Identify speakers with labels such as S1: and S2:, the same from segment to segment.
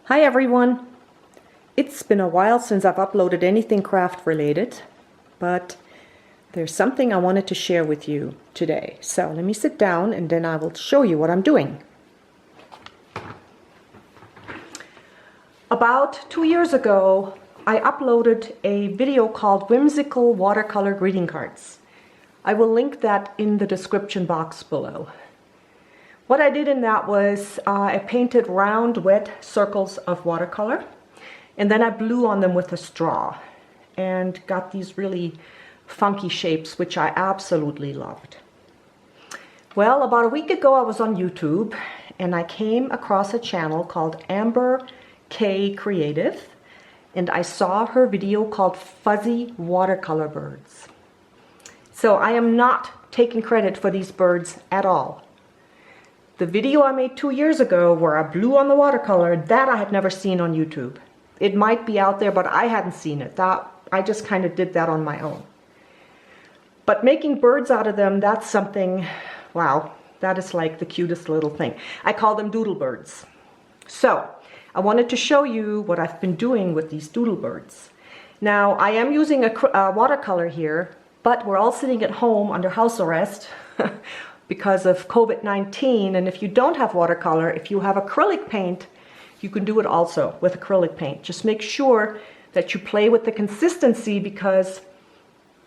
S1: Hi everyone! It's been a while since I've uploaded anything craft related, but there's something I wanted to share with you today. So let me sit down and then I will show you what I'm doing. About 2 years ago, I uploaded a video called Whimsical Watercolor Greeting Cards. I will link that in the description box below. What I did in that was I painted round, wet circles of watercolor, and then I blew on them with a straw and got these really funky shapes, which I absolutely loved. Well, about a week ago I was on YouTube and I came across a channel called Amber K Creative, and I saw her video called Fuzzy Watercolor Birds. So I am not taking credit for these birds at all. The video I made 2 years ago where I blew on the watercolor, that I had never seen on YouTube. It might be out there, but I hadn't seen it. I just kind of did that on my own. But making birds out of them, that's something, wow, that is like the cutest little thing. I call them doodle birds. So I wanted to show you what I've been doing with these doodle birds. Now, I am using a watercolor here, but we're all sitting at home under house arrest because of COVID-19, and if you don't have watercolor, if you have acrylic paint, you can do it also with acrylic paint. Just make sure that you play with the consistency, because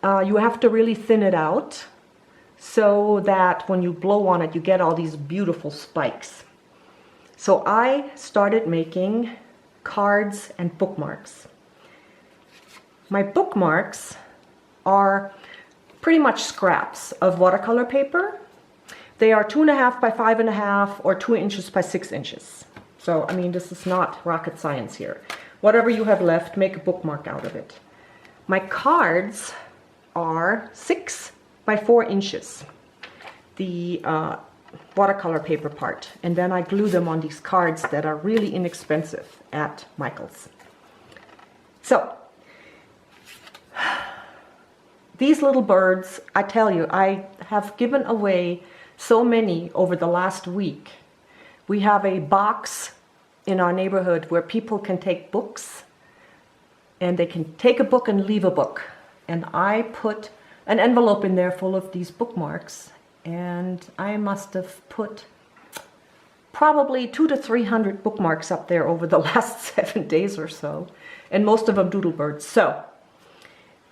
S1: you have to really thin it out so that when you blow on it, you get all these beautiful spikes. So I started making cards and bookmarks. My bookmarks are pretty much scraps of watercolor paper. They are 2.5 by 5.5 or 2 inches by 6 inches. So, I mean, this is not rocket science here. Whatever you have left, make a bookmark out of it. My cards are 6 by 4 inches, the watercolor paper part. And then I glue them on these cards that are really inexpensive at Michael's. So, these little birds, I tell you, I have given away so many over the last week. We have a box in our neighborhood where people can take books, and they can take a book and leave a book. And I put an envelope in there full of these bookmarks, and I must have put probably 200 to 300 bookmarks up there over the last 7 days or so, and most of them doodle birds. So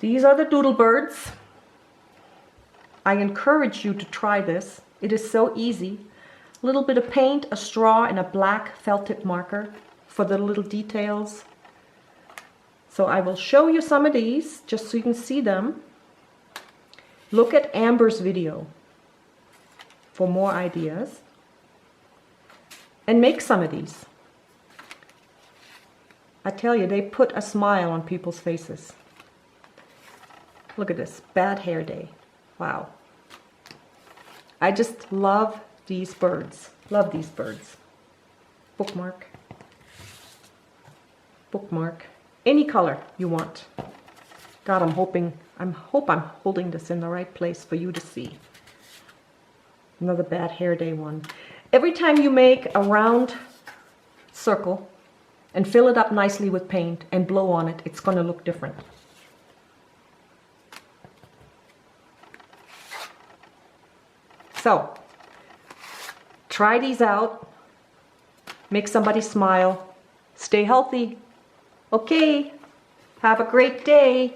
S1: these are the doodle birds. I encourage you to try this. It is so easy. A little bit of paint, a straw, and a black felt tip marker for the little details. So I will show you some of these just so you can see them. Look at Amber's video for more ideas. And make some of these. I tell you, they put a smile on people's faces. Look at this, bad hair day. Wow. I just love these birds. Love these birds. Bookmark. Bookmark. Any color you want. God, I hope I'm holding this in the right place for you to see. Another bad hair day one. Every time you make a round circle and fill it up nicely with paint and blow on it, it's going to look different. So, try these out, make somebody smile, stay healthy. Okay, have a great day.